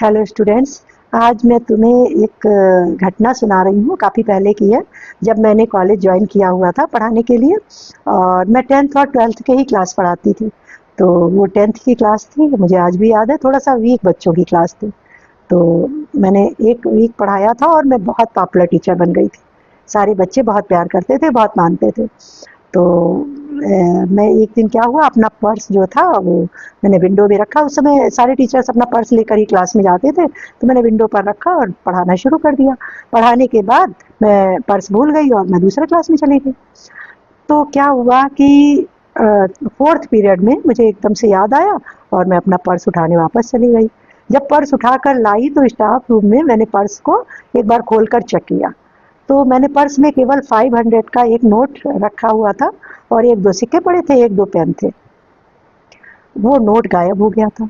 Hello students. आज मैं तुम्हें एक घटना सुना रही हूँ, काफ़ी पहले की है, जब मैंने कॉलेज ज्वाइन किया हुआ था पढ़ाने के लिए। और मैं 10th और 12th के ही क्लास पढ़ाती थी। तो वो 10th की क्लास थी, मुझे आज भी याद है, थोड़ा सा वीक बच्चों की क्लास थी। तो मैंने एक वीक पढ़ाया था और मैं बहुत पॉपुलर टीचर बन गई थी। सारे बच्चे बहुत प्यार करते थे, बहुत मानते थे। तो मैं एक दिन क्या हुआ, अपना पर्स जो था वो मैंने विंडो में रखा। उस समय सारे टीचर्स अपना पर्स लेकर ही क्लास में जाते थे, तो मैंने विंडो पर रखा और पढ़ाना शुरू कर दिया। पढ़ाने के बाद मैं पर्स भूल गई और मैं दूसरे क्लास में चली गई। तो क्या हुआ कि फोर्थ पीरियड में मुझे एकदम से याद आया और मैं अपना पर्स उठाने वापस चली गई। जब पर्स उठाकर लाई तो स्टाफ रूम में मैंने पर्स को एक बार खोलकर चेक किया। तो मैंने पर्स में केवल 500 का एक नोट रखा हुआ था और एक दो सिक्के पड़े थे, एक दो पेन थे। वो नोट गायब हो गया था।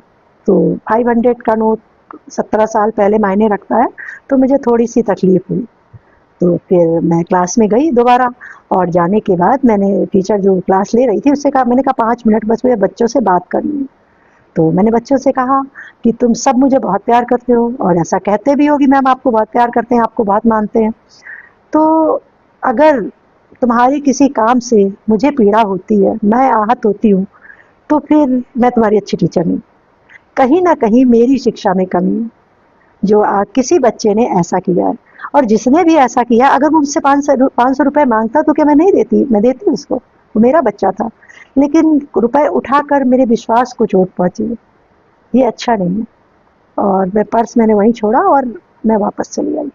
तो 500 का नोट 17 साल पहले मायने रखता है, तो मुझे थोड़ी सी तकलीफ हुई। तो फिर मैं क्लास में गई दोबारा, और जाने के बाद मैंने टीचर जो क्लास ले रही थी उससे कहा, मैंने कहा 5 मिनट बस मुझे बच्चों से बात करनी है। तो मैंने बच्चों से कहा कि तुम सब मुझे बहुत प्यार करते हो और ऐसा कहते भी हो कि मैम आपको बहुत प्यार करते हैं, आपको बहुत मानते हैं। तो अगर तुम्हारी किसी काम से मुझे पीड़ा होती है, मैं आहत होती हूँ, तो फिर मैं तुम्हारी अच्छी टीचर नहीं। कहीं ना कहीं मेरी शिक्षा में कमी है। जो किसी बच्चे ने ऐसा किया है, और जिसने भी ऐसा किया, अगर वो मुझसे 500 रुपए मांगता तो क्या मैं नहीं देती? मैं देती उसको, वो मेरा बच्चा था। लेकिन रुपए उठाकर मेरे विश्वास को चोट पहुंची है, ये अच्छा नहीं है। और मैं पर्स मैंने वहीं छोड़ा और मैं वापस चली आई।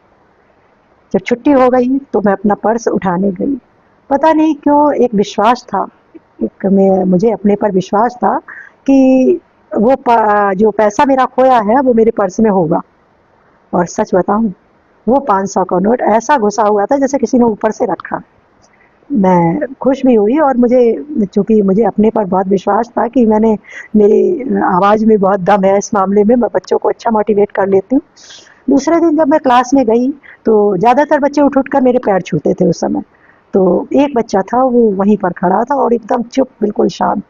जब छुट्टी हो गई तो मैं अपना पर्स उठाने गई। पता नहीं क्यों एक विश्वास था, एक मुझे अपने पर विश्वास था कि वो जो पैसा मेरा खोया है वो मेरे पर्स में होगा। और सच बताऊं, वो 500 का नोट ऐसा घुसा हुआ था जैसे किसी ने ऊपर से रखा। मैं खुश भी हुई, और मुझे, चूंकि मुझे अपने पर बहुत विश्वास था कि मेरी आवाज़ में बहुत दम है इस मामले में, मैं बच्चों को अच्छा मोटिवेट कर लेती हूँ। दूसरे दिन जब मैं क्लास में गई तो ज़्यादातर बच्चे उठ उठ कर मेरे पैर छूते थे उस समय। तो एक बच्चा था, वो वहीं पर खड़ा था और एकदम चुप, बिल्कुल शांत।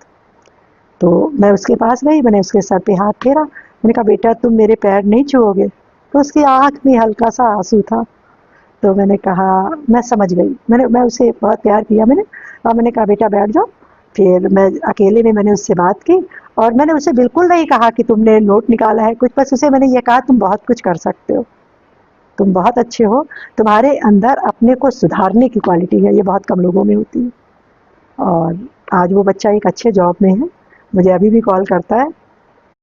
तो मैं उसके पास गई, मैंने उसके सर पे हाथ फेरा, मैंने कहा बेटा तुम मेरे पैर नहीं छुओगे? तो उसकी आँख में हल्का सा आंसू था। तो मैंने कहा, मैं समझ गई, मैं उसे बहुत प्यार किया मैंने, और मैंने कहा बेटा बैठ जाओ। फिर मैं अकेले में मैंने उससे बात की, और मैंने उसे बिल्कुल नहीं कहा कि तुमने नोट निकाला है कुछ, बस उसे मैंने ये कहा तुम बहुत कुछ कर सकते हो, तुम बहुत अच्छे हो, तुम्हारे अंदर अपने को सुधारने की क्वालिटी है, ये बहुत कम लोगों में होती है। और आज वो बच्चा एक अच्छे जॉब में है, मुझे अभी भी कॉल करता है